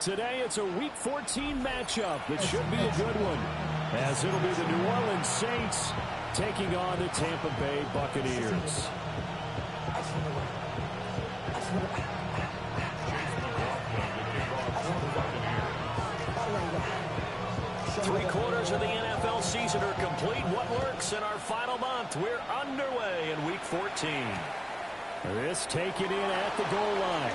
Today, it's a Week 14 matchup that should be a good one, as it'll be the New Orleans Saints taking on the Tampa Bay Buccaneers. Three-quarters of the NFL season are complete. What works in our final month? We're underway in Week 14. This taken in at the goal line.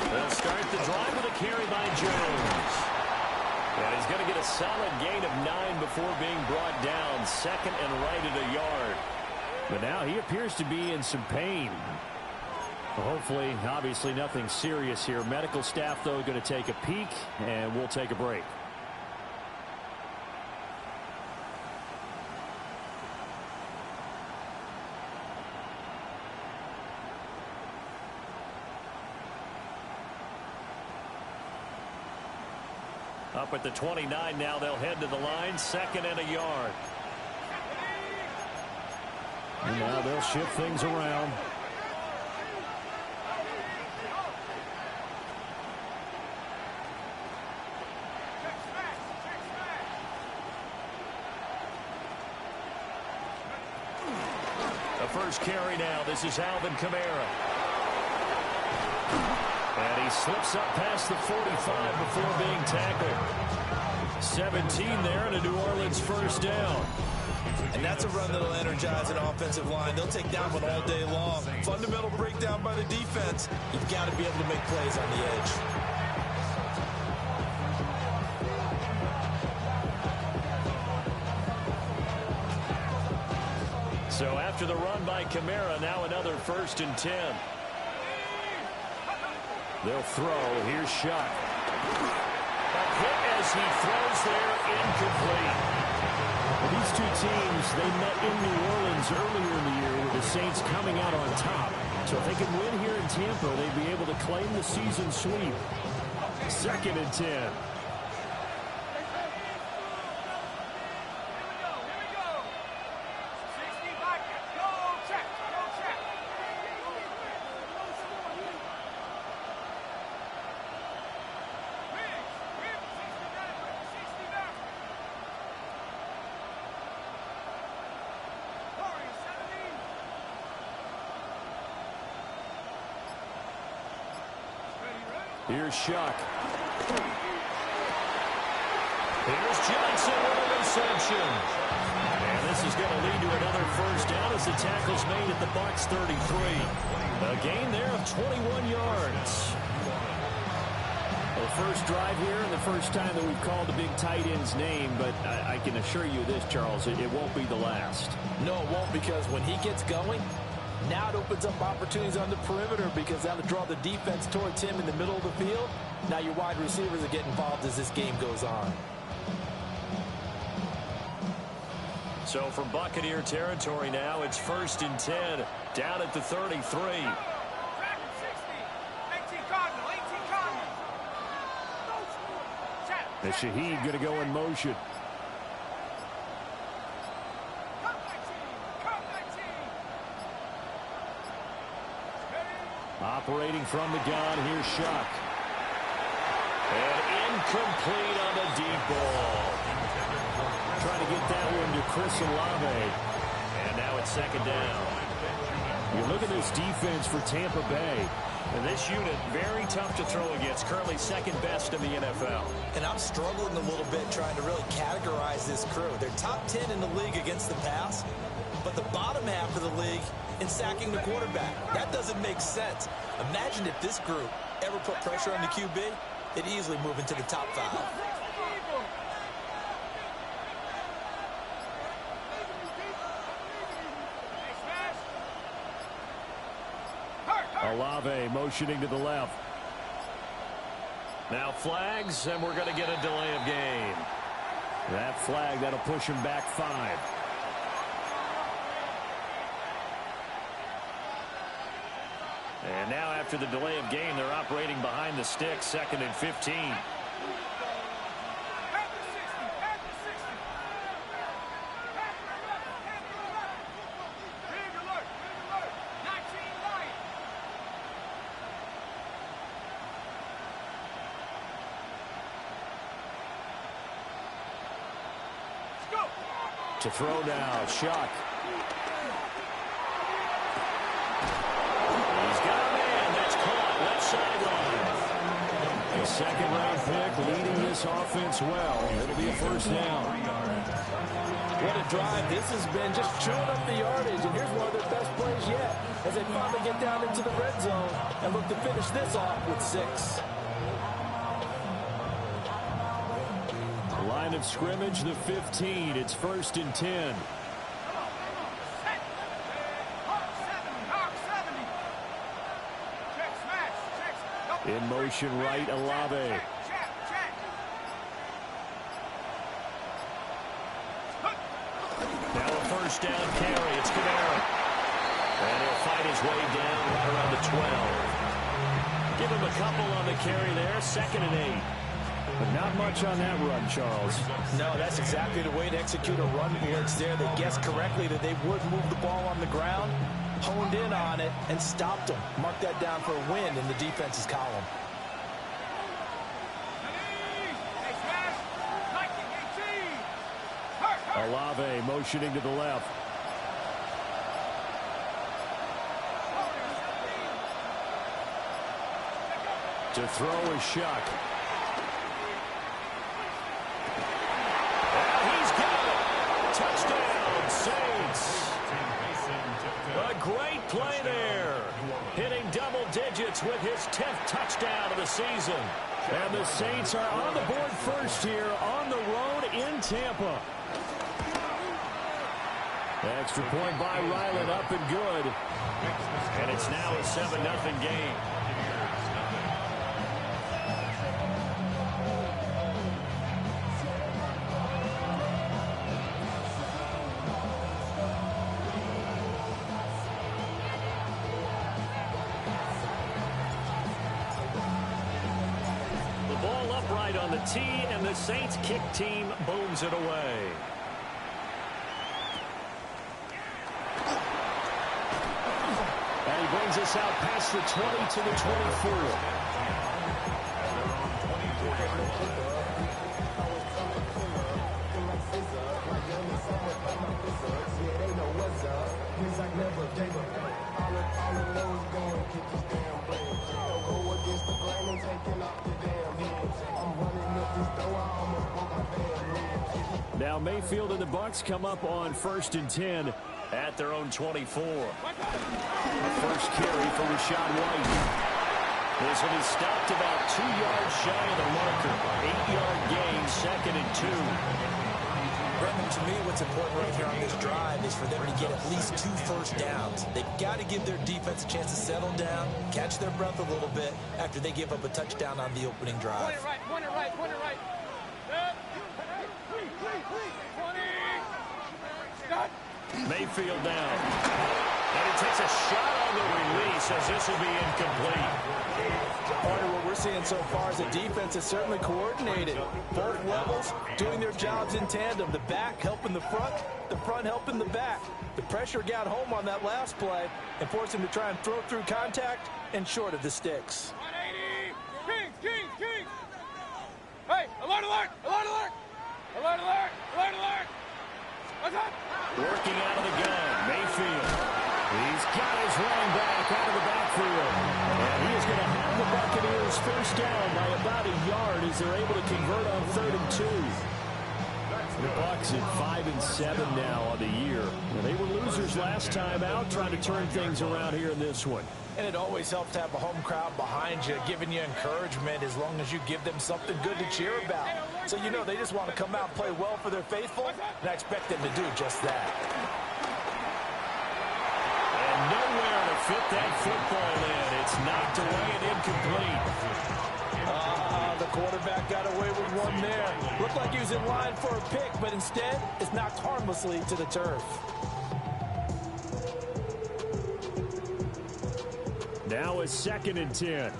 They'll start the drive with a carry by Jones. And he's going to get a solid gain of 9 before being brought down. Second and right at a yard. But now he appears to be in some pain. Well, hopefully, obviously nothing serious here. Medical staff, though, going to take a peek, and we'll take a break. Up at the 29 now, they'll head to the line, second and a yard. And now they'll shift things around. The first carry now, this is Alvin Kamara. And he slips up past the 45 before being tackled. 17 there and a New Orleans first down. And that's a run that'll energize an offensive line. They'll take that one all day long. Fundamental breakdown by the defense. You've got to be able to make plays on the edge. So after the run by Kamara, now another 1st and 10. They'll throw. Here's Shuck. A hit as he throws there, incomplete. Well, these two teams, they met in New Orleans earlier in the year with the Saints coming out on top. So if they can win here in Tampa, they'd be able to claim the season sweep. 2nd and 10. Here's Shuck. Here's Johnson with a reception. And this is going to lead to another first down as the tackle's made at the Bucs 33. A gain there of 21 yards. The first drive here and the first time that we've called the big tight end's name, but I can assure you this, Charles, it won't be the last. No, it won't, because when he gets going, now it opens up opportunities on the perimeter because that'll draw the defense towards him in the middle of the field. Now your wide receivers are getting involved as this game goes on. So from Buccaneer territory now, it's 1st and 10, down at the 33. And Shaheed going to go in motion. Operating from the gun, here's Shuck. And incomplete on the deep ball. Trying to get that one to Chris Olave. And now it's 2nd down. You look at this defense for Tampa Bay. And this unit, very tough to throw against. Currently 2nd best in the NFL. And I'm struggling a little bit trying to really categorize this crew. They're top 10 in the league against the pass, but the bottom half of the league in sacking the quarterback. That doesn't make sense. Imagine if this group ever put pressure on the QB, they'd easily move into the top 5. Olave motioning to the left. Now flags, and we're going to get a delay of game. That flag, that'll push him back 5. And now after the delay of game, they're operating behind the sticks, 2nd and 15. To throw now, Shuck. He's got a man. That's caught left sideline. A second-round pick leading this offense well. It'll be a first down. What a drive this has been, just chewing up the yardage. And here's one of their best plays yet as they finally get down into the red zone and look to finish this off with 6. Line of scrimmage, the 15. It's 1st and 10. In motion right, Olave. Now a first down carry. It's Kamara. And he'll fight his way down right around the 12. Give him a couple on the carry there. 2nd and 8. But not much on that run, Charles. No, that's exactly the way to execute a run blitz there. They guessed correctly that they would move the ball on the ground, honed in on it, and stopped them. Mark that down for a win in the defense's column. Olave motioning to the left. To throw is Shuck. Touchdown, Saints. A great play there. Hitting double digits with his 10th touchdown of the season. And the Saints are on the board first here on the road in Tampa. Extra point by Ryland, up and good. And it's now a 7-0 game. On the tee, and the Saints kick team booms it away. And he brings us out past the 20 to the 24. Now Mayfield and the Bucs come up on 1st and 10 at their own 24. The first carry for Rashad White. This one is stopped about 2 yards shy of the marker. 8-yard gain, 2nd and 2. Brendan, to me, what's important right here on this drive is for them to get at least 2 first downs. They've got to give their defense a chance to settle down, catch their breath a little bit after they give up a touchdown on the opening drive. Point it right. Mayfield down. And he takes a shot on the release as this will be incomplete. Part of what we're seeing so far is the defense is certainly coordinated. Both levels doing their jobs in tandem. The back helping the front helping the back. The pressure got home on that last play and forced him to try and throw through contact and short of the sticks. 180. Kings. Hey, alert. Working out of the gun, Mayfield. He's got his running back out of the backfield. And he is going to have the Buccaneers first down by about a yard as they're able to convert on 3rd and 2. The Bucs at 5 and 7 now on the year. They were losers last time out, trying to turn things around here in this one. And it always helps to have a home crowd behind you, giving you encouragement as long as you give them something good to cheer about. So you know they just want to come out and play well for their faithful, and I expect them to do just that. And nowhere to fit that football in. It's knocked away and incomplete. The quarterback got away with one there. Looked like he was in line for a pick, but instead it's knocked harmlessly to the turf. Now it's 2nd and 10.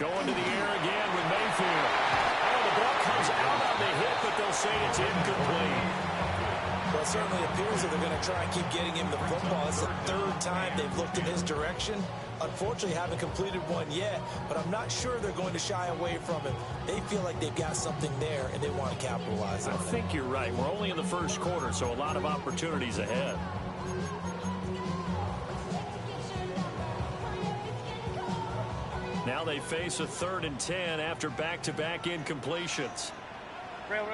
Going to the air again with Mayfield. Oh, the ball comes out on the hit, but they'll say it's incomplete. Well, it certainly appears that they're going to try and keep getting him the football. It's the 3rd time they've looked in his direction. Unfortunately, haven't completed one yet, but I'm not sure they're going to shy away from him. They feel like they've got something there, and they want to capitalize on it. I think you're right. We're only in the first quarter, so a lot of opportunities ahead. Now they face a 3rd and 10 after back-to-back incompletions. Real.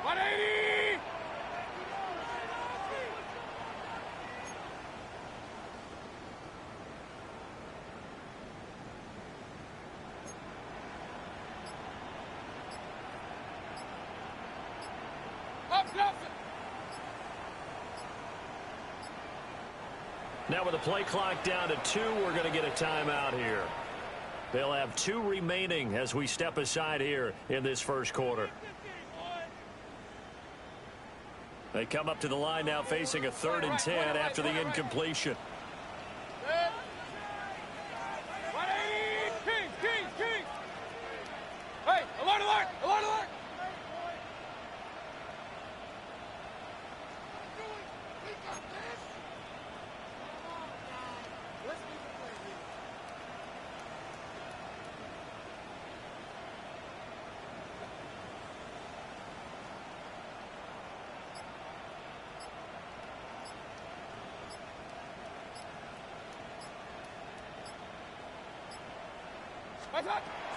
180! Now with the play clock down to 2, we're going to get a timeout here. They'll have 2 remaining as we step aside here in this first quarter. They come up to the line now facing a 3rd and 10 after the incompletion. Kings! Hey, alert!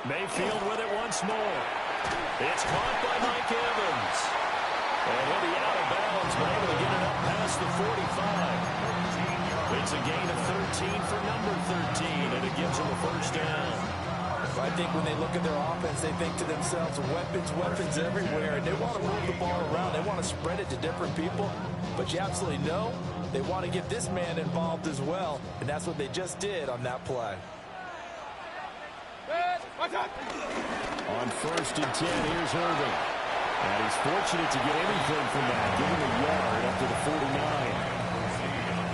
Mayfield with it once more. It's caught by Mike Evans. And he'll be out of bounds, but able to get it up past the 45. It's a gain of 13 for number 13, and it gives them a first down. I think when they look at their offense, they think to themselves, weapons everywhere, and they want to move the ball around. They want to spread it to different people, but you absolutely know they want to get this man involved as well, and that's what they just did on that play. On 1st and 10, here's Irving. And he's fortunate to get anything from that, giving a yard up to the 49.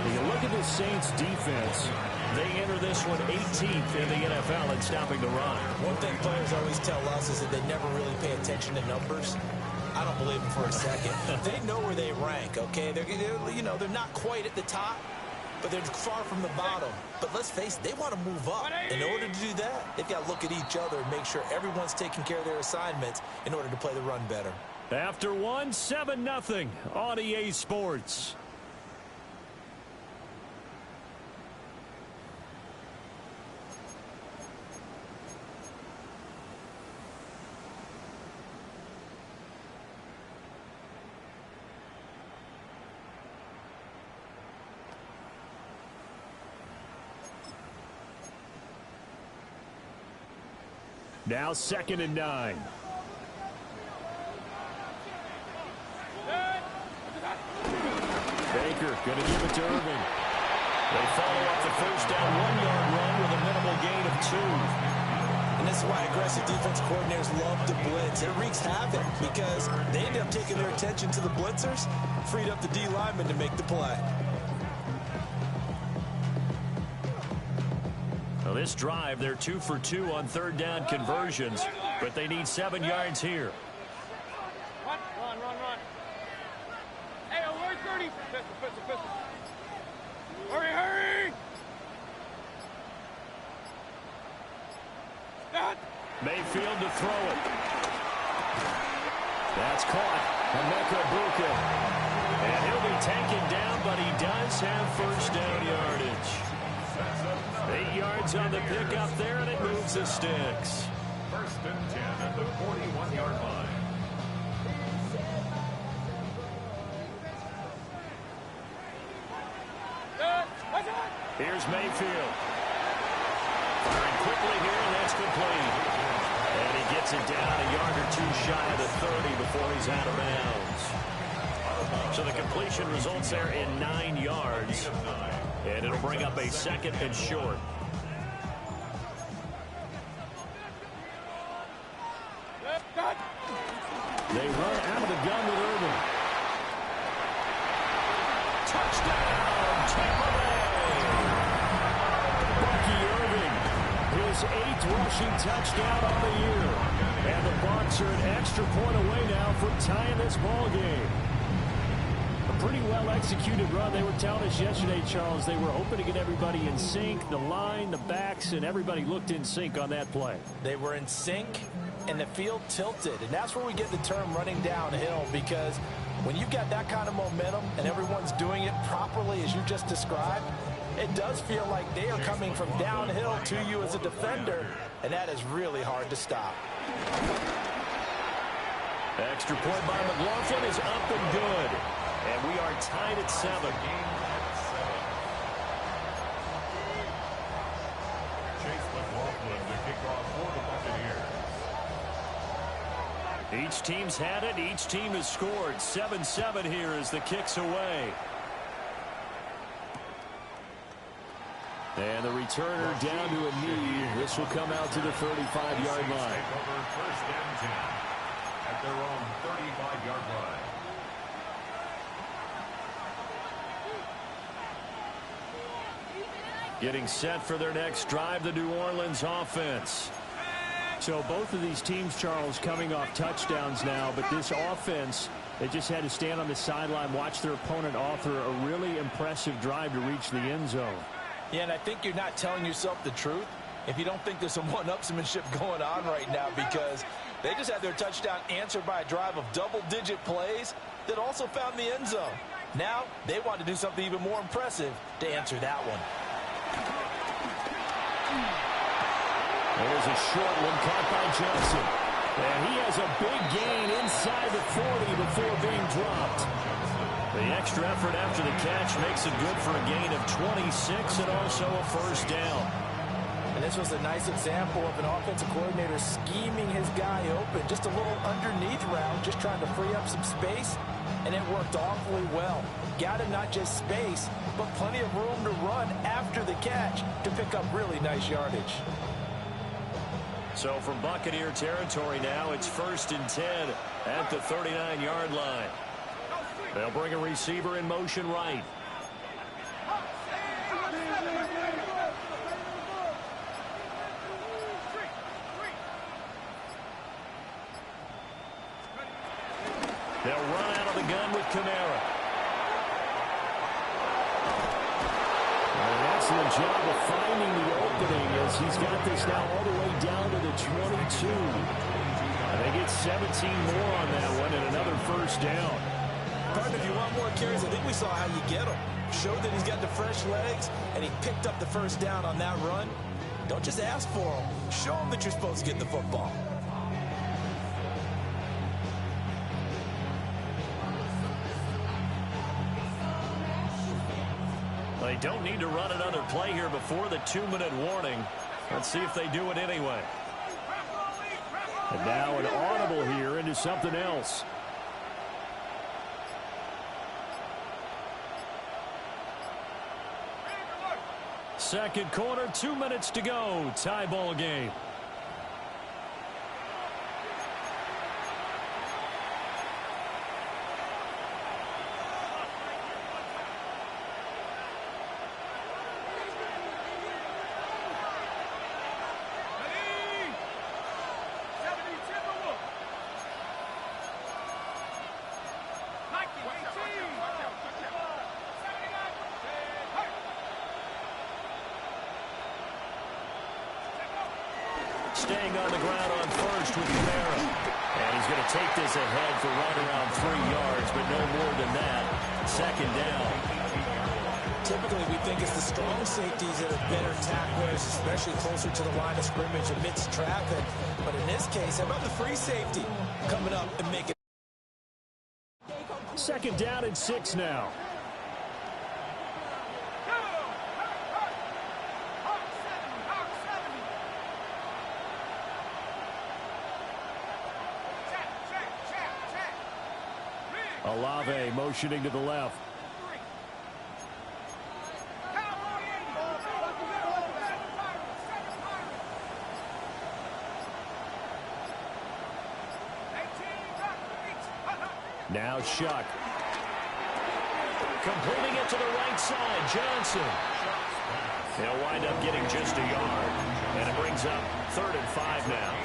When you look at this Saints defense, they enter this one 18th in the NFL in stopping the run. One thing players always tell us is that they never really pay attention to numbers. I don't believe them for a second. They know where they rank, okay? They're not quite at the top, but they're far from the bottom. But let's face it, they want to move up. In order to do that, they've got to look at each other and make sure everyone's taking care of their assignments in order to play the run better. After 7-0 on EA Sports. Now 2nd and 9. Baker going to give it to Irving. They follow up the first down 1-yard run with a minimal gain of 2. And this is why aggressive defense coordinators love to blitz. It wreaks havoc because they end up taking their attention to the blitzers, freed up the D lineman to make the play. Well, this drive, they're 2 for 2 on 3rd down conversions, but they need 7 yards here. Run. Hey, alert 30. Pistol. Hurry. Mayfield to throw it. That's caught. Emeka Buka. And he'll be taken down, but he does have first down yardage. 8 yards on the pickup there, and it moves the sticks. 1st and 10 at the 41-yard line. Here's Mayfield. Firing quickly here, and that's complete. And he gets it down a yard or two shy of the 30 before he's out of bounds. So the completion results there in 9 yards. And it'll bring up a 2nd and short. They run out of the gun with Irvin. Touchdown, Tampa Bay! Bucky Irving, his 8th rushing touchdown on the year. And the Bucs are an extra point away now from tying this ball game. A pretty well-executed run. They were telling us yesterday, Charles, they were hoping to get everybody in sync, the line, the backs, and everybody looked in sync on that play. They were in sync, and the field tilted. And that's where we get the term running downhill, because when you've got that kind of momentum and everyone's doing it properly as you just described, it does feel like they are coming from downhill to you as a defender, and that is really hard to stop. Extra point by McLaughlin is up and good. And we are tied at 7. Chase McLaughlin to kick off for the Buccaneers. Each team's had it. Each team has scored. 7-7 here as the kick's away. And the returner down to a knee. This will come out to the 35-yard line. Take over 1st and 10 at their own 35-yard line. Getting set for their next drive, the New Orleans offense. So both of these teams, Charles, coming off touchdowns now, but this offense, they just had to stand on the sideline, watch their opponent author a really impressive drive to reach the end zone. Yeah, and I think you're not telling yourself the truth if you don't think there's some one-upsmanship going on right now, because they just had their touchdown answered by a drive of double-digit plays that also found the end zone. Now they want to do something even more impressive to answer that one. There's a short one caught by Johnson. And he has a big gain inside the 40 before being dropped. The extra effort after the catch makes it good for a gain of 26 and also a 1st down. And this was a nice example of an offensive coordinator scheming his guy open. Just a little underneath route, just trying to free up some space, and it worked awfully well. Got him not just space, but plenty of room to run after the catch to pick up really nice yardage. So from Buccaneer territory now, it's 1st and 10 at the 39-yard line. They'll bring a receiver in motion right. They'll run out of the gun with Kamara. An excellent job of finding the opening as he's got this now all the way down to the 22. And they get 17 more on that one and another 1st down. Partner, if you want more carries, I think we saw how you get him. Showed that he's got the fresh legs, and he picked up the 1st down on that run. Don't just ask for him. Show him that you're supposed to get the football. They don't need to run another play here before the 2-minute warning. Let's see if they do it anyway. And now an audible here into something else. Second quarter, 2 minutes to go. Tie ball game. Staying on the ground on 1st with Kamara. And he's going to take this ahead for right around 3 yards, but no more than that. 2nd down. Typically, we think it's the strong safeties that are better tacklers, especially closer to the line of scrimmage amidst traffic. But in this case, how about the free safety coming up and making. Second down and 6 now. Olave motioning to the left. Now Shuck. Completing it to the right side. Johnson. They'll wind up getting just a yard. And it brings up 3rd and 5 now.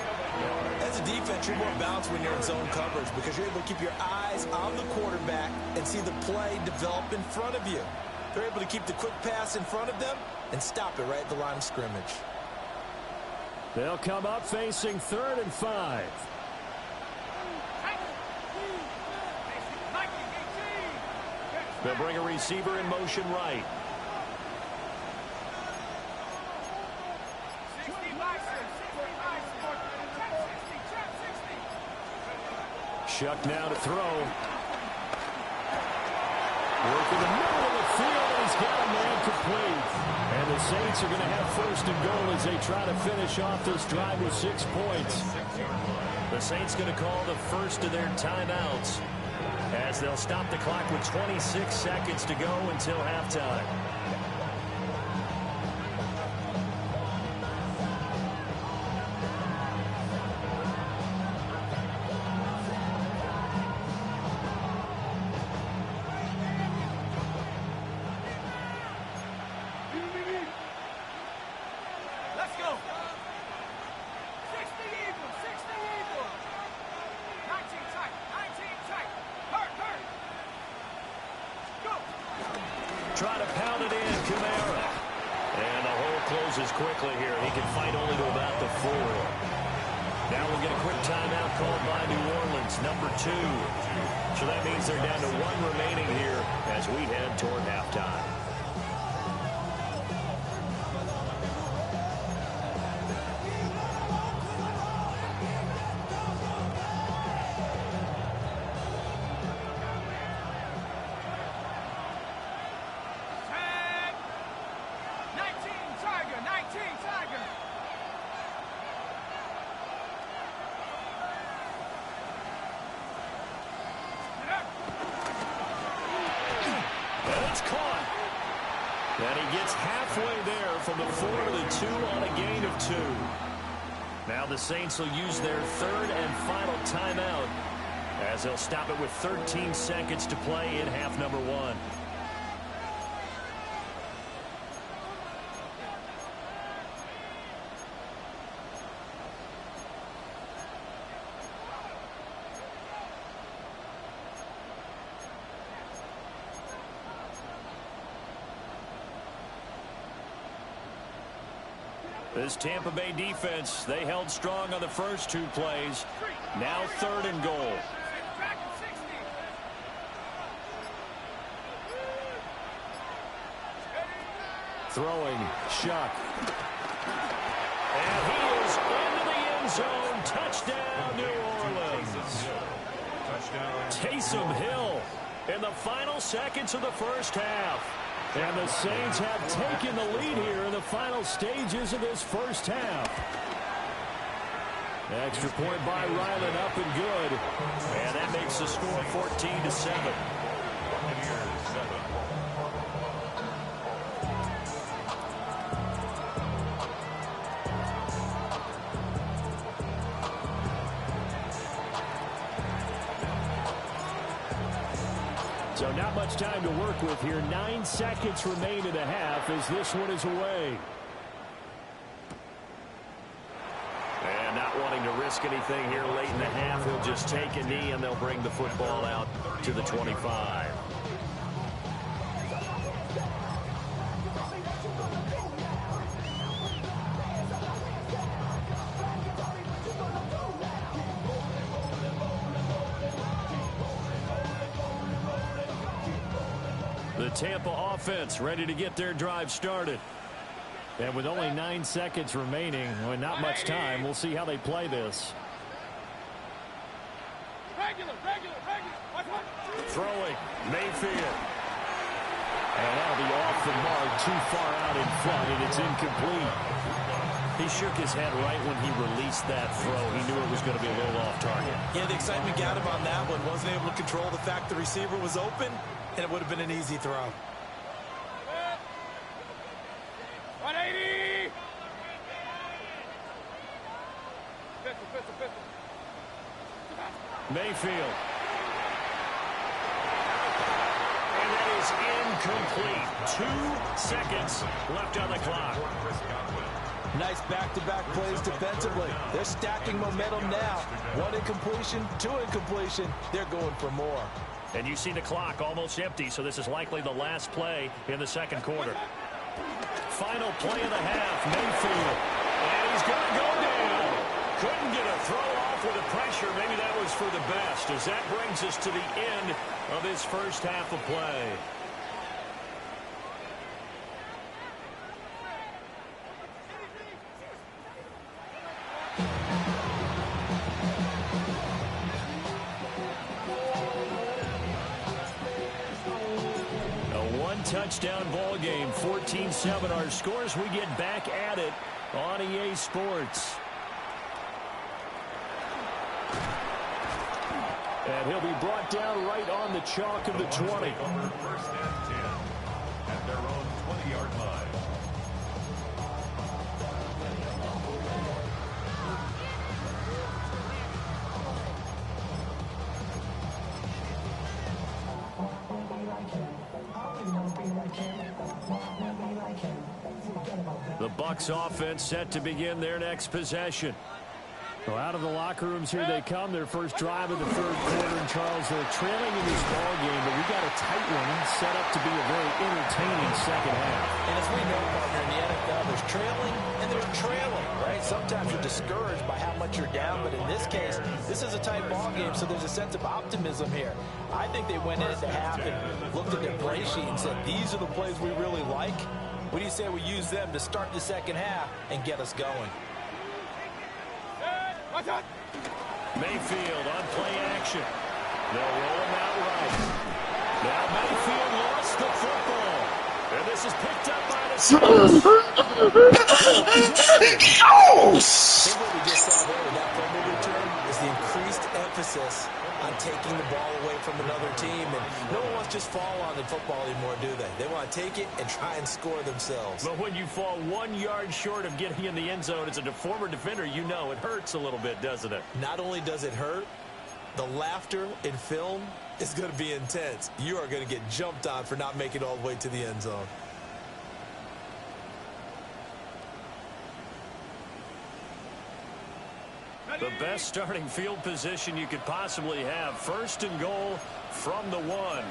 As a defense, you're more balanced when you're in zone coverage because you're able to keep your eyes on the quarterback and see the play develop in front of you. They're able to keep the quick pass in front of them and stop it right at the line of scrimmage. They'll come up facing 3rd and 5. They'll bring a receiver in motion right. Shuck now to throw. Work in the middle of the field, and he's got a man complete. And the Saints are going to have 1st and goal as they try to finish off this drive with 6 points. The Saints going to call the first of their timeouts as they'll stop the clock with 26 seconds to go until halftime. Let's go. 60 Eagles, 60 Eagles. 19 tight, 19 tight. Hurt. Go. Try to pound it in, Kamara. And the hole closes quickly here. He can fight only to about the 4. Now we'll get a quick timeout called by New Orleans, number 2. So that means they're down to 1 remaining here as we head toward halftime. And he gets halfway there from the 4 to the 2 on a gain of 2. Now the Saints will use their 3rd and final timeout as they'll stop it with 13 seconds to play in half number 1. This Tampa Bay defense, they held strong on the first 2 plays. Now 3rd and goal. Throwing, Shuck. And he is into the end zone. Touchdown, New Orleans. Taysom Hill in the final seconds of the first half. And the Saints have taken the lead here in the final stages of this first half. Extra point by Ryland, up and good. And that makes the score 14-7. So not much time to work with here. 9 seconds remain in the half as this one is away. And not wanting to risk anything here late in the half, he'll just take a knee and they'll bring the football out to the 25. The Tampa offense ready to get their drive started. And with only 9 seconds remaining, well, not much time, we'll see how they play this. Regular. Throwing, Mayfield. And that'll be off the mark, too far out in front, and it's incomplete. He shook his head right when he released that throw. He knew it was going to be a little off target. Yeah, the excitement got him on that one. Wasn't able to control the fact the receiver was open, and it would have been an easy throw. 180. Mayfield. And that is incomplete. 2 seconds left on the clock. Nice back-to-back plays defensively. They're stacking momentum now. 1 incompletion, 2 incompletion. They're going for more. And you see the clock almost empty, so this is likely the last play in the second quarter. Final play of the half, Mayfield. And he's going to go down. Couldn't get a throw off with the pressure. Maybe that was for the best, as that brings us to the end of this first half of play. Touchdown ball game, 14-7 our scores. We get back at it on EA Sports. And he'll be brought down right on the chalk of the 20. First and 10 at their own 20-yard line. The Bucs offense set to begin their next possession. Well, out of the locker rooms here they come. Their first drive of the third quarter. And Charles, they're trailing in this ball game, but we got a tight one set up to be a very entertaining second half. And as we know, partner, in the NFL, there's trailing and there's trailing, right? Sometimes you're discouraged by how much you're down, but in this case, this is a tight ball game, so there's a sense of optimism here. I think they went in at the half and looked at their play sheet and said, these are the plays we really like. What do you say we use them to start the second half and get us going? Mayfield on play action. They'll roll him out right. Now Mayfield lost the football. And this is picked up by the I think what we just saw there with that fumble return is the increased emphasis on taking the ball away from another team. And no one wants to just fall on in football anymore, do they? They want to take it and try and score themselves. But when you fall 1 yard short of getting in the end zone as a former defender, you know it hurts a little bit, doesn't it? Not only does it hurt, the laughter in film is going to be intense. You are going to get jumped on for not making it all the way to the end zone. The best starting field position you could possibly have. First and goal from the 1.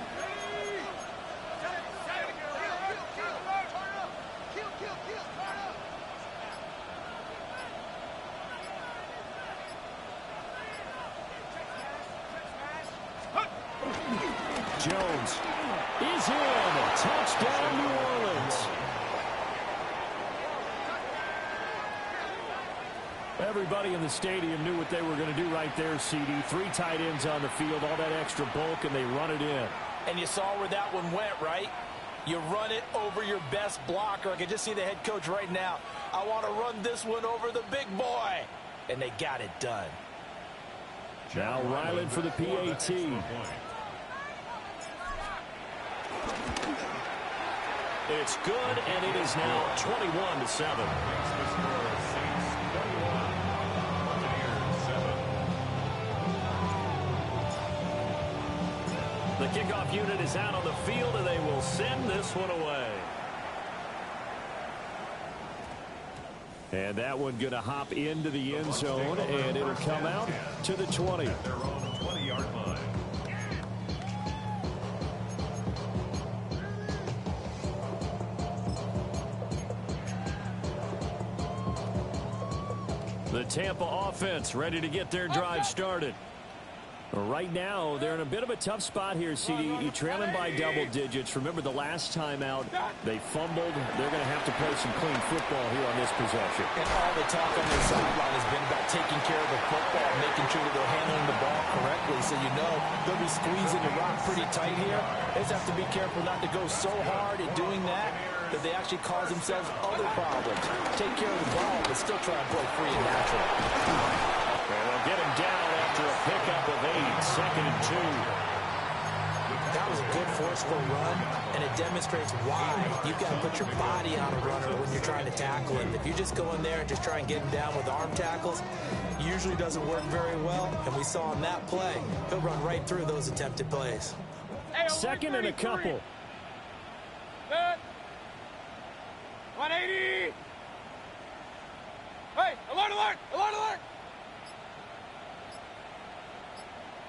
Jones is in. Touchdown, New Orleans. Everybody in the stadium knew what they were going to do right there, CD. 3 tight ends on the field, all that extra bulk, and they run it in. And you saw where that one went, right? You run it over your best blocker. I can just see the head coach right now. I want to run this one over the big boy. And they got it done. Now Ryland for the PAT. It's good, and it is now 21-7. The kickoff unit is out on the field, and they will send this one away. And that one going to hop into the end zone, and it'll come out to the 20. At their own 20-yard line. The Tampa offense ready to get their drive started. Right now, they're in a bit of a tough spot here, CD. You're trailing by double digits. Remember the last time out, they fumbled. They're going to have to play some clean football here on this possession. And all the talk on their sideline has been about taking care of the football, making sure that they're handling the ball correctly. So you know they'll be squeezing the rock pretty tight here. They just have to be careful not to go so hard at doing that they actually cause themselves other problems. Take care of the ball, but still try and play free and natural. And they'll get him down after a pickup of 8, 2nd and 2. That was a good forceful run, and it demonstrates why you've got to put your body on a runner when you're trying to tackle him. If you just go in there and just try and get him down with arm tackles, it usually doesn't work very well, and we saw on that play, he'll run right through those attempted plays. 2nd and a couple. Good. 180. Hey, alert, alert, alert, alert.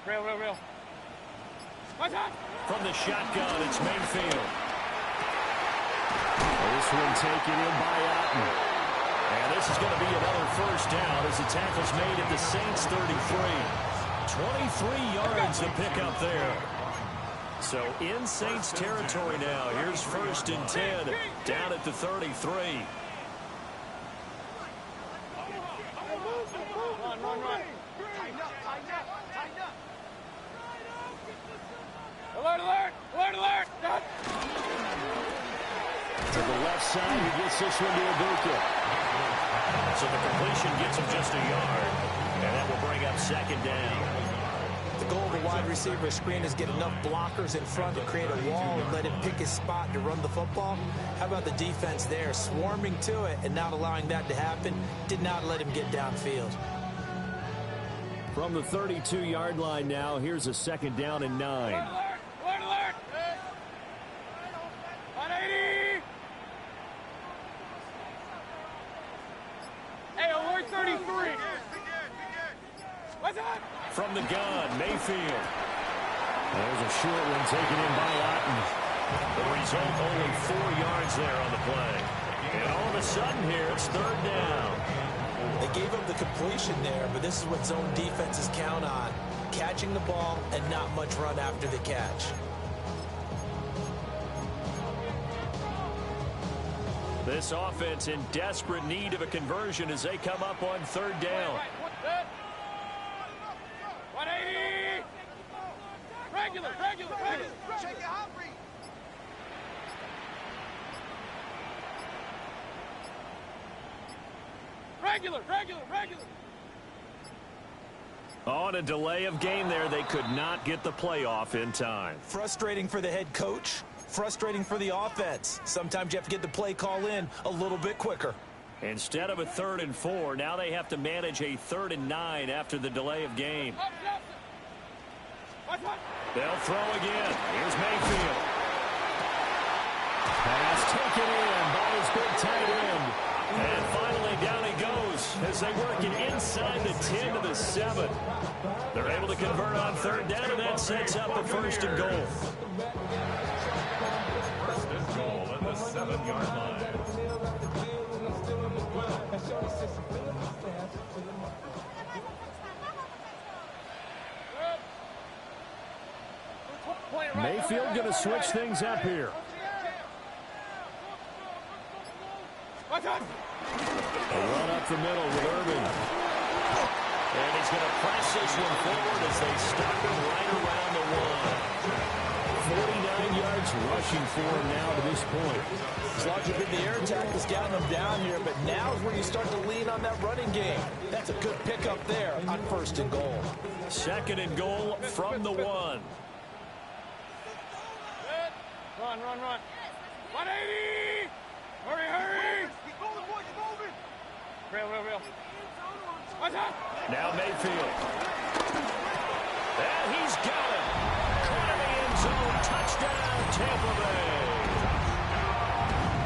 Real. What's up? From the shotgun, it's Mayfield. This one taken in by Otten. And this is going to be another first down as the tackle's made at the Saints 33. 23 yards to pick up there. So in Saints territory now. Here's 1st and 10 down at the 33. Run. Tighten up. Alert. To the left side, he gets this one to Ibuka. So the completion gets him just a yard. And that will bring up 2nd down. The goal of a wide receiver screen is get enough blockers in front to create a wall and let him pick his spot to run the football. How about the defense there, swarming to it and not allowing that to happen? Did not let him get downfield. From the 32-yard line now, here's a 2nd down and 9. Alert. 180. Hey, alert 33. What's up? From the gun, Mayfield. There's a short one taken in by Otten. The result, only 4 yards there on the play. And all of a sudden here, it's 3rd down. They gave up the completion there, but this is what zone defenses count on. Catching the ball and not much run after the catch. This offense in desperate need of a conversion as they come up on 3rd down. 180. Regular. Shake it out, Reed. Regular. On a delay of game there, they could not get the playoff in time. Frustrating for the head coach. Frustrating for the offense. Sometimes you have to get the play call in a little bit quicker. Instead of a 3rd and 4, now they have to manage a 3rd and 9 after the delay of game. They'll throw again. Here's Mayfield. Pass taken in by his big tight end. And finally down he goes as they work it inside the 10 to the 7. They're able to convert on 3rd down, and that sets up a 1st and goal. 1st and goal at the 7-yard line. Mayfield going to switch things up here. A run up the middle with Irvin. And he's going to press this one forward as they stop him right around the 1. 49 yards rushing for him now to this point. As long as you've been the air attack has gotten them down here, but now is where you start to lean on that running game. That's a good pickup there on 1st and goal. 2nd and goal from the 1. Run. 180. Hurry. Keep moving, boy. Keep moving. Real. What's up? Now Mayfield. And he's got it. Caught in the end zone. Touchdown, Tampa Bay.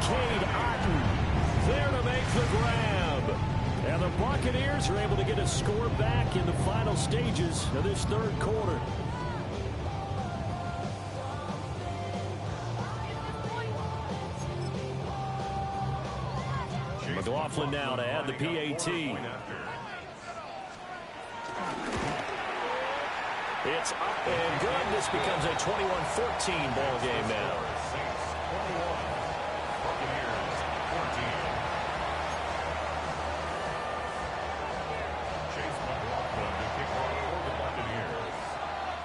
Cade Otten there to make the grab. And the Buccaneers are able to get a score back in the final stages of this 3rd quarter. McLaughlin now to add the PAT. It's up and good. This becomes a 21-14 ball game now.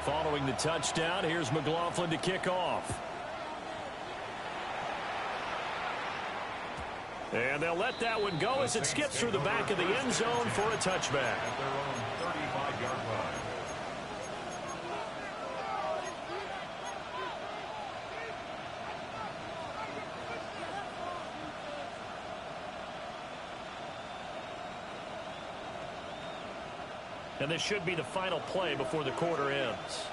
Following the touchdown, here's McLaughlin to kick off. And they'll let that one go as it skips through the back of the end zone for a touchback. At their own 35-yard line. And this should be the final play before the quarter ends.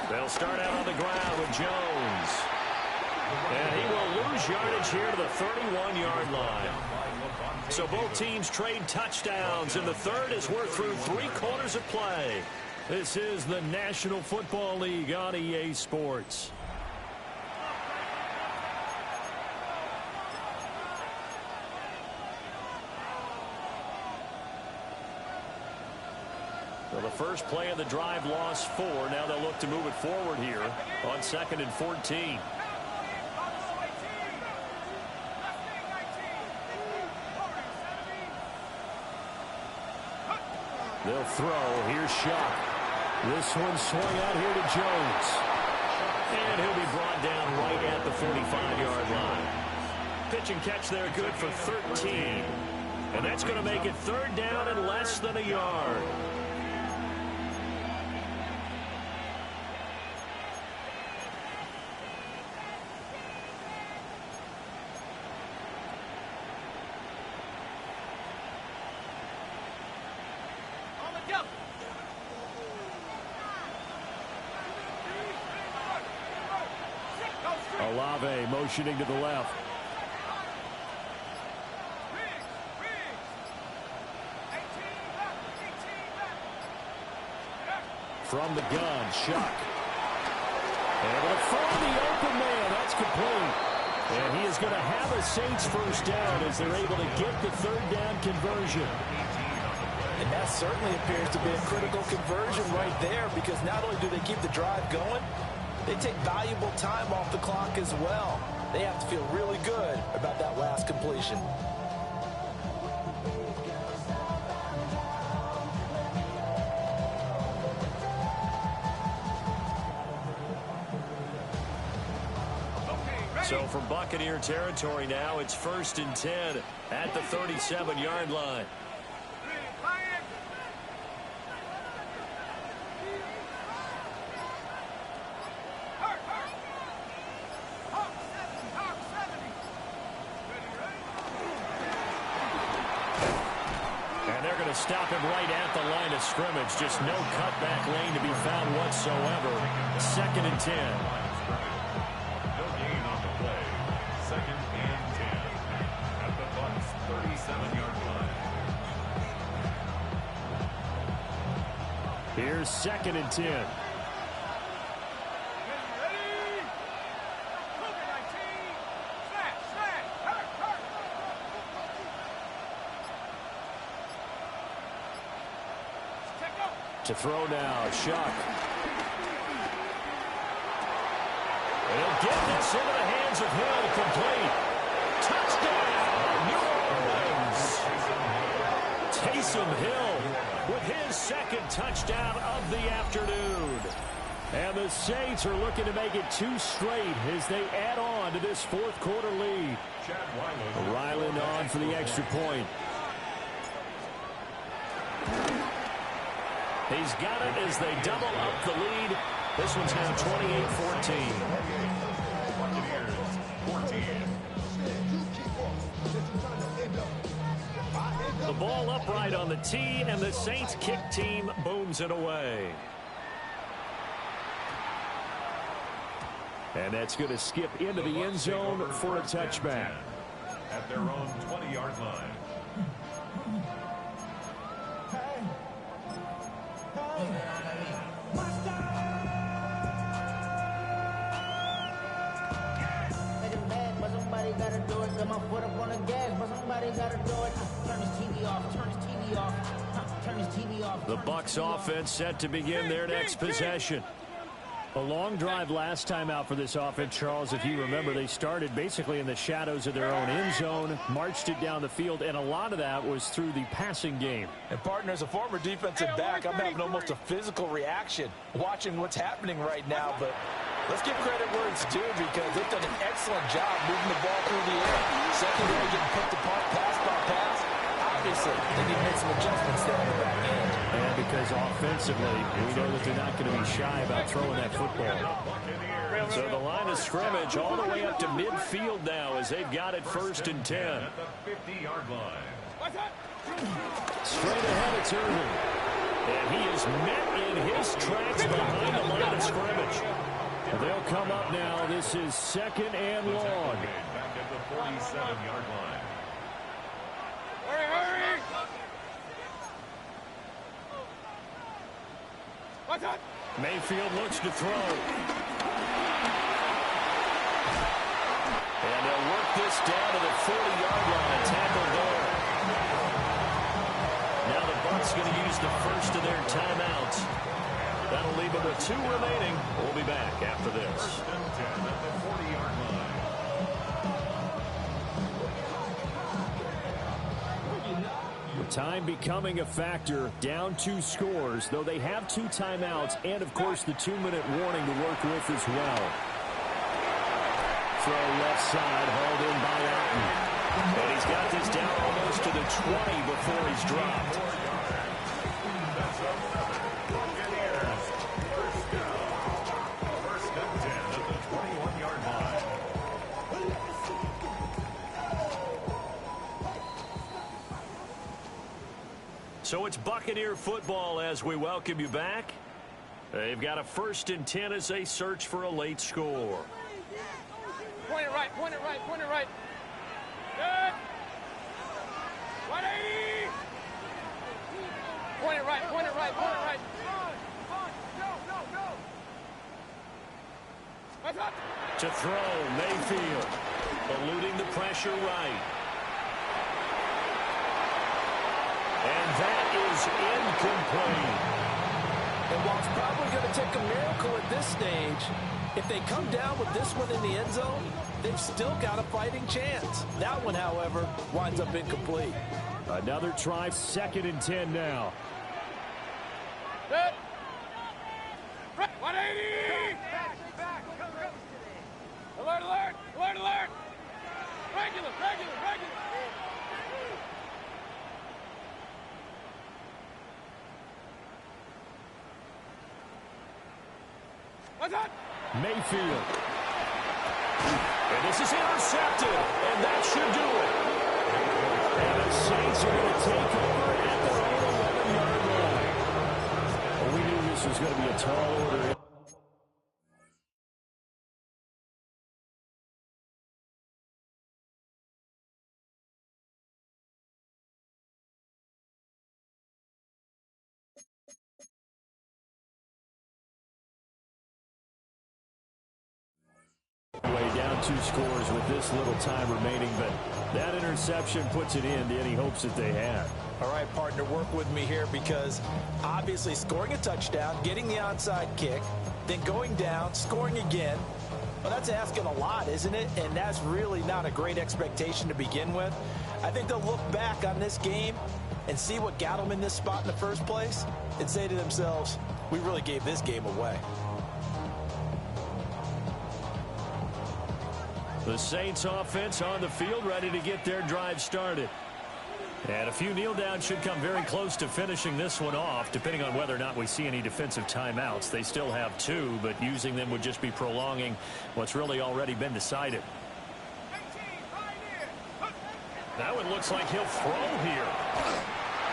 They'll start out on the ground with Jones. And he will lose yardage here to the 31-yard line. So both teams trade touchdowns, and the third as we're through 3 quarters of play. This is the National Football League on EA Sports. Well, the first play of the drive lost 4. Now they'll look to move it forward here on 2nd and 14. They'll throw. Here's Shock. This one swung out here to Jones. And he'll be brought down right at the 45-yard line. Pitch and catch there good for 13. And that's going to make it 3rd down and less than a yard. Olave motioning to the left. From the gun, Shock. Able to find the open man. That's complete. And he is going to have a Saints first down as they're able to get the 3rd down conversion. And that certainly appears to be a critical conversion right there, because not only do they keep the drive going, they take valuable time off the clock as well. They have to feel really good about that last completion. So from Buccaneer territory now, it's 1st and 10 at the 37-yard line. Stop him right at the line of scrimmage. Just no cutback lane to be found whatsoever. 2nd and 10. No gain on the play. 2nd and 10. At the Bucs' 37-yard line. Here's 2nd and 10. To throw now, Shock. He'll get this into the hands of Hill, complete. Touchdown, New Orleans. Taysom Hill with his 2nd touchdown of the afternoon. And the Saints are looking to make it 2 straight as they add on to this 4th quarter lead. Ryland on for the extra point. He's got it as they double up the lead. This one's now 28-14. The ball upright on the tee, and the Saints kick team booms it away. And that's going to skip into the end zone for a touchback. At their own 20-yard line. do it. Got my foot up on the gas, but somebody gotta do it. Turn his TV off, turn his TV off, turn his TV off. The Bucs offense set to begin their next possession. A long drive last time out for this offense, Charles. If you remember, they started basically in the shadows of their own end zone, marched it down the field, and a lot of that was through the passing game. And, partner, as a former defensive back, I'm having almost a physical reaction watching what's happening right now. But let's give credit where it's due, because they've done an excellent job moving the ball through the air. Secondary getting picked apart pass by pass. Obviously, they need to make some adjustments there on the back end. And because offensively, we know that they're not going to be shy about throwing that football. So the line of scrimmage all the way up to midfield now as they've got it 1st and 10. At the 50-yard line. Straight ahead, it's Irvin. And he is met in his tracks behind the line of scrimmage. They'll come up now. This is 2nd and long. Back at the 47-yard line. Hurry, hurry! What's that? Mayfield looks to throw. And they'll work this down to the 40-yard line. Tackle there. Now the Bucs going to use the first of their timeouts. That'll leave them with 2 remaining. We'll be back after this. 1st and 10 at the 40-yard line. Time becoming a factor, down 2 scores, though they have 2 timeouts and, of course, the 2-minute warning to work with as well. Throw left side, hauled in by Alton. And he's got this down almost to the 20 before he's dropped. That's up 7. Buccaneers. First down. 1st and 10 at the 21-yard line. So it's Buccaneer football as we welcome you back. They've got a 1st and 10 as they search for a late score. Point it right, point it right, point it right. Good. 180. Point it right, point it right, point it right. What's up? To throw, Mayfield. Eluding the pressure right. And that is incomplete. And while it's probably going to take a miracle at this stage, if they come down with this one in the end zone, they've still got a fighting chance. That one, however, winds up incomplete. Another try, 2nd and 10 now. Good. 180. Alert, alert, alert, alert. Regular, regular, regular. What's that? Mayfield. And this is intercepted. And that should do it. And the Saints are going to take over at their own 11-yard line. Well, we knew this was going to be a tall order. Way down 2 scores with this little time remaining, but that interception puts an end to any hopes that they had. All right, partner, work with me here, because obviously scoring a touchdown, getting the onside kick, then going down, scoring again, well, that's asking a lot, isn't it? And that's really not a great expectation to begin with. I think they'll look back on this game and see what got them in this spot in the first place and say to themselves, we really gave this game away. The Saints offense on the field, ready to get their drive started. And a few kneel downs should come very close to finishing this one off, depending on whether or not we see any defensive timeouts. They still have 2, but using them would just be prolonging what's really already been decided. That one looks like he'll throw here.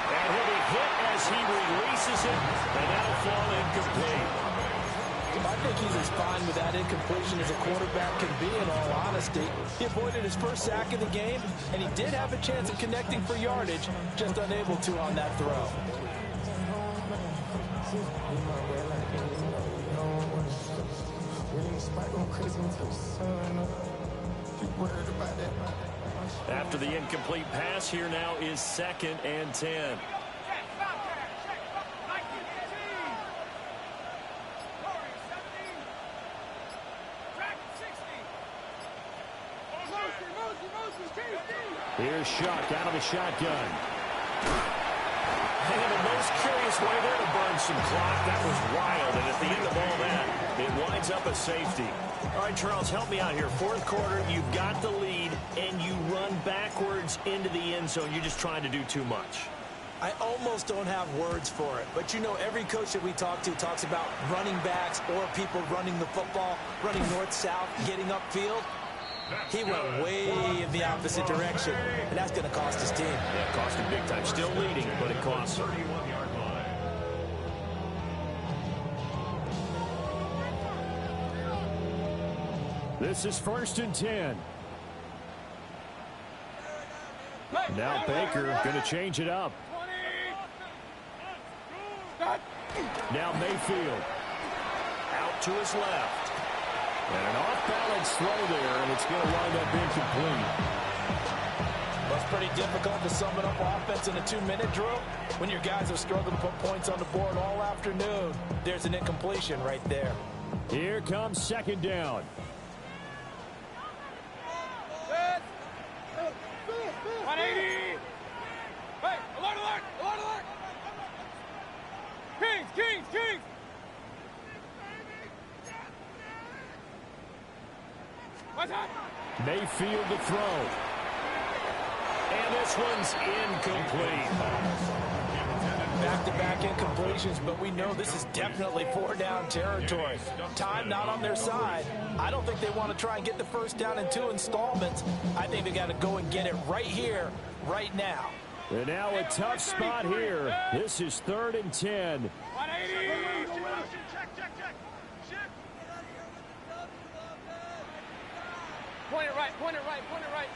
And he'll be hit as he releases it, and that'll fall incomplete. I think he's as fine with that incompletion as a quarterback can be, in all honesty. He avoided his first sack of the game, and he did have a chance of connecting for yardage, just unable to on that throw. After the incomplete pass, here now is 2nd and 10. Here's Shuck out of the shotgun. And the most curious way there to burn some clock. That was wild. And at the end of all that, it winds up a safety. All right, Charles, help me out here. 4th quarter, you've got the lead, and you run backwards into the end zone. You're just trying to do too much. I almost don't have words for it. But, you know, every coach that we talk to talks about running backs or people running the football, running north-south, getting upfield. He went way in the opposite direction, and that's going to cost his team. Yeah, it cost him big time. Still leading, but it costs him. 31-yard line. This is 1st and 10. Now Baker going to change it up. Now Mayfield. Out to his left. And an off-balance throw there, and it's going to wind up incomplete. Well, it's pretty difficult to sum it up offense in a 2-minute drill when your guys have struggled to put points on the board all afternoon. There's an incompletion right there. Here comes 2nd down. Kings! Mayfield to throw. And this one's incomplete. Back-to-back incompletions, but we know this is definitely 4-down territory. Time not on their side. I don't think they want to try and get the first down in 2 installments. I think they got to go and get it right here, right now. And now a tough spot here. This is 3rd and 10. Point it right.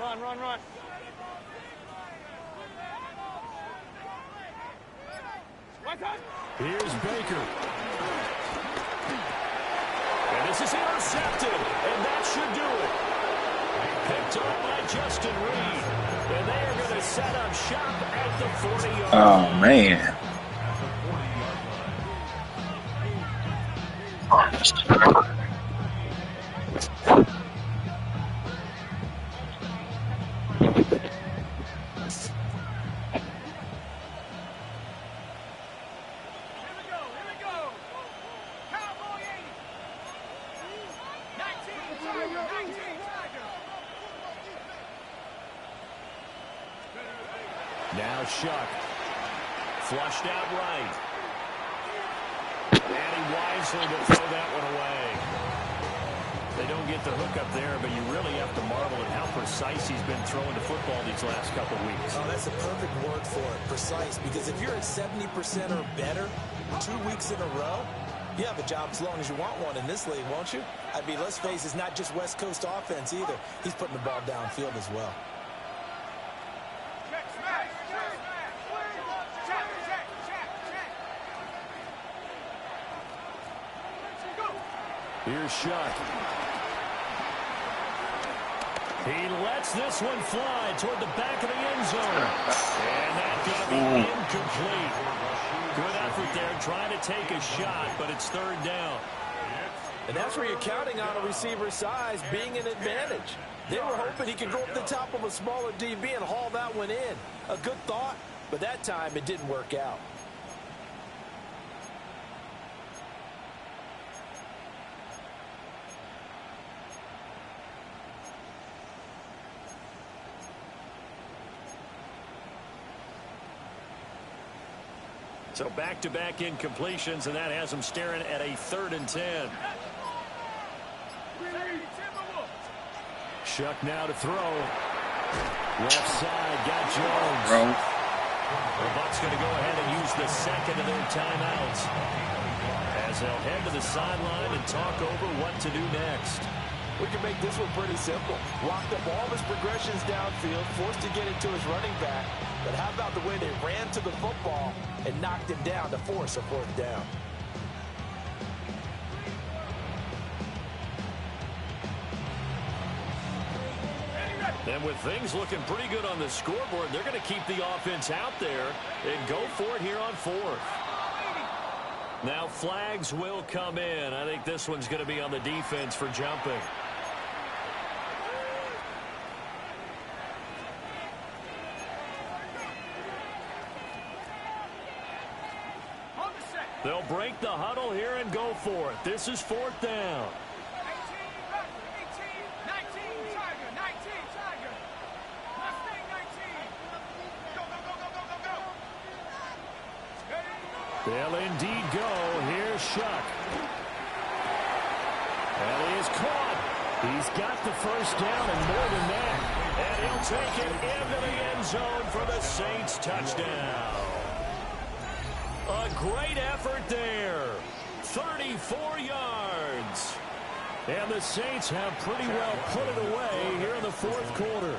Run. Here's Baker. And this is intercepted, and that should do it. Picked up by Justin Reed. And they are going to set up shop at the 40-yard line. Oh, man. Now Shuck. Flushed out right. And he wisely to throw that one away. They don't get the hook up there, but you really have to marvel at how precise he's been throwing the football these last couple of weeks. Oh, that's the perfect word for it, precise, because if you're at 70% or better 2 weeks in a row, you have a job as long as you want one in this league, won't you? I mean, let's face it, it's not just West Coast offense either. He's putting the ball downfield as well. Here's Shuck. He lets this one fly toward the back of the end zone. And that's going to be incomplete. Good effort there, trying to take a shot, but it's 3rd down. And that's where you're counting on a receiver's size being an advantage. They were hoping he could go up the top of a smaller DB and haul that one in. A good thought, but that time it didn't work out. So back-to-back incompletions, and that has them staring at a 3rd and 10. Shuck now to throw. Left side, got Jones. The Bucs going to go ahead and use the second of their timeouts as they'll head to the sideline and talk over what to do next. We can make this one pretty simple. Locked up all his progressions downfield, forced to get it to his running back. But how about the way they ran to the football and knocked him down to force a 4th down? And with things looking pretty good on the scoreboard, they're going to keep the offense out there and go for it here on fourth. Now flags will come in. I think this one's going to be on the defense for jumping. They'll break the huddle here and go for it. This is fourth down. 19, Tiger, 19, Tiger. Mustang 19. Go, go, go, go, go, go, go. They'll indeed go. Here's Shuck. And he is caught. He's got the first down and more than that. And he'll take it into the end zone for the Saints touchdown. A great effort there. 34 yards. And the Saints have pretty well put it away here in the fourth quarter.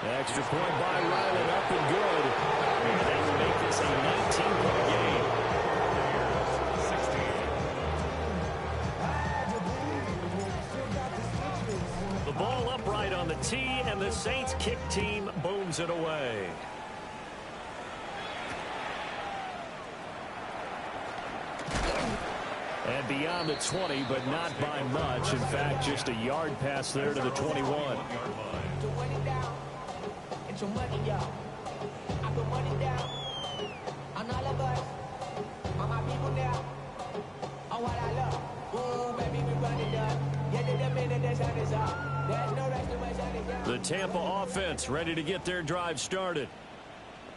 Extra point by Ryland, up and good. And they will make this a 19-point game. The ball upright on the tee, and the Saints kick team booms it away. And beyond the 20, but not by much. In fact, just a yard pass there to the 21. The Tampa offense ready to get their drive started.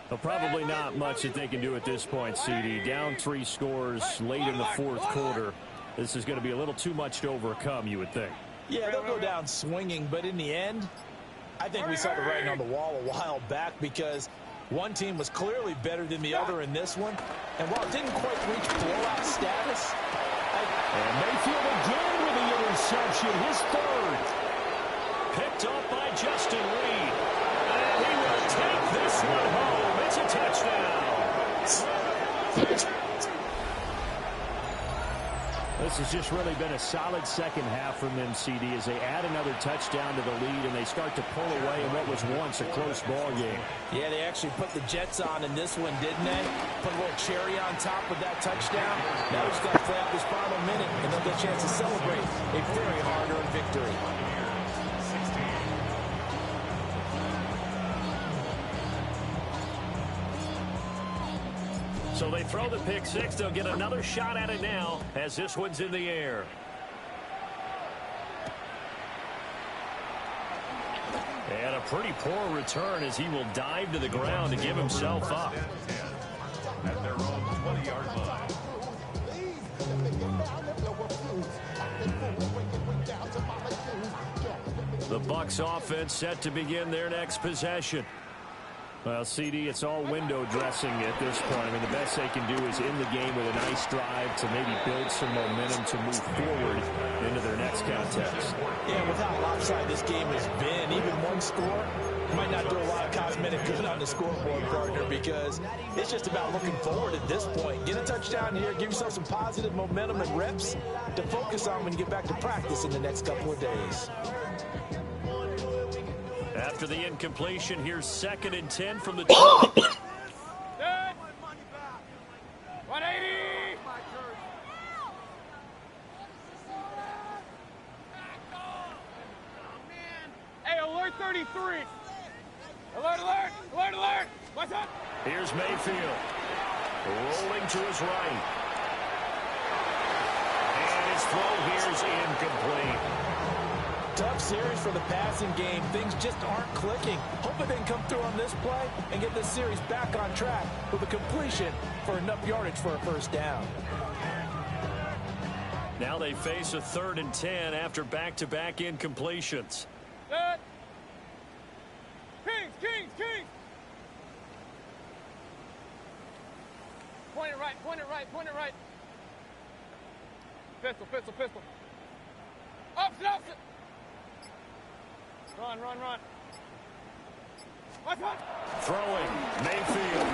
Well, probably not much that they can do at this point, CD. Down 3 scores late in the fourth quarter. This is going to be a little too much to overcome, you would think. Yeah, they'll go down swinging, but in the end, I think we saw the writing on the wall a while back because one team was clearly better than the other in this one. And while it didn't quite reach blowout status. And Mayfield again with the interception, his third. Picked up by Justin Reed. And he will take this one home. It's a touchdown. This has just really been a solid second half from them, CD, as they add another touchdown to the lead and they start to pull away in what was once a close ball game. Yeah, they actually put the Jets on in this one, didn't they? Put a little cherry on top with that touchdown. Now we just got to play out this final minute, and they'll get a chance to celebrate a very hard-earned victory. So they throw the pick six. They'll get another shot at it now as this one's in the air. And a pretty poor return as he will dive to the ground to give himself up. At their own 20-yard line. The Bucs offense set to begin their next possession. Well, CD, it's all window dressing at this point. I mean, the best they can do is in the game with a nice drive to maybe build some momentum to move forward into their next contest. Yeah, with how lopsided this game has been, even one score might not do a lot of cosmetic good on the scoreboard, partner, because it's just about looking forward at this point. Get a touchdown here, give yourself some positive momentum and reps to focus on when you get back to practice in the next couple of days. After the incompletion, here's 2nd and 10 from the 20. 180. Hey, alert 33. Alert, alert, alert, alert. What's up? Here's Mayfield. Rolling to his right. And his throw here's incomplete. Tough series for the passing game. Things just aren't clicking. Hoping they can come through on this play and get this series back on track with a completion for enough yardage for a first down. Now they face a 3rd and 10 after back-to-back incompletions. Good. Kings, Kings, Kings. Point it right, point it right, point it right. Pistol, pistol, pistol. Opposite, opposite. Run, run, run. Watch out. Throwing, Mayfield.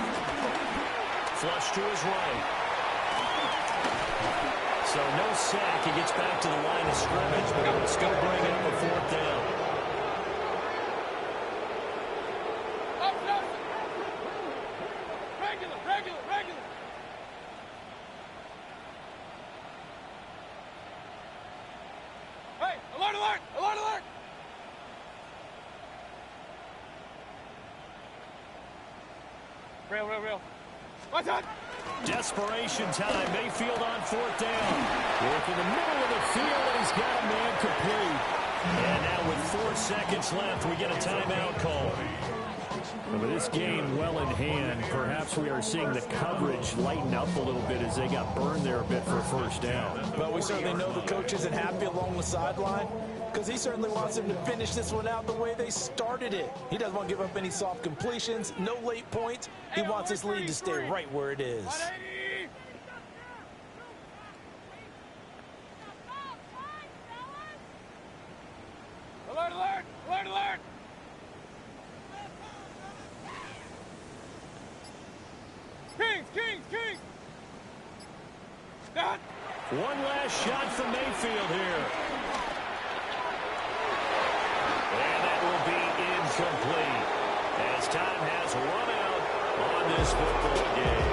Flush to his right. So no sack. He gets back to the line of scrimmage, but it will still bring up a 4th down. Regular. Hey, alert! Real. What's that? Desperation time. Mayfield on 4th down. Work in the middle of the field, and he's got a man complete. And now with 4 seconds left, we get a timeout call. And with this game well in hand, perhaps we are seeing the coverage lighten up a little bit as they got burned there a bit for a 1st down. Well, we certainly know the coach isn't happy along the sideline because he certainly wants them to finish this one out the way they started it. He doesn't want to give up any soft completions, no late points. He wants his lead to stay right where it is. 180. Alert! Kings! That. One last shot from Mayfield here. And that will be incomplete as time has run out on this football game.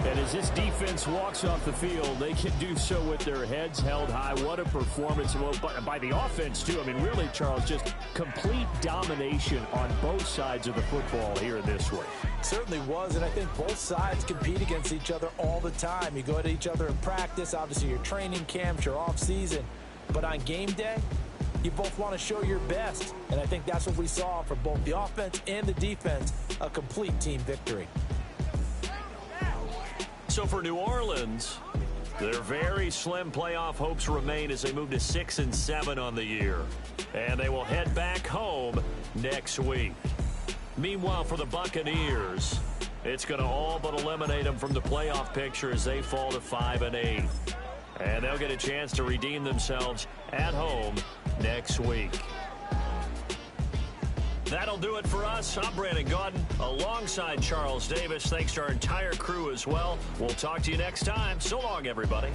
And as this defense walks off the field, they can do so with their heads held high. What a performance by the offense, too. I mean, really, Charles, just complete domination on both sides of the football here in this one. Certainly was, and I think both sides compete against each other all the time. You go at each other in practice, obviously your training camps, your off-season. But on game day, you both want to show your best. And I think that's what we saw from both the offense and the defense, a complete team victory. So for New Orleans, their very slim playoff hopes remain as they move to 6-7 on the year. And they will head back home next week. Meanwhile, for the Buccaneers, it's going to all but eliminate them from the playoff picture as they fall to 5-8. And they'll get a chance to redeem themselves at home next week. That'll do it for us. I'm Brandon Gaudin alongside Charles Davis. Thanks to our entire crew as well. We'll talk to you next time. So long, everybody.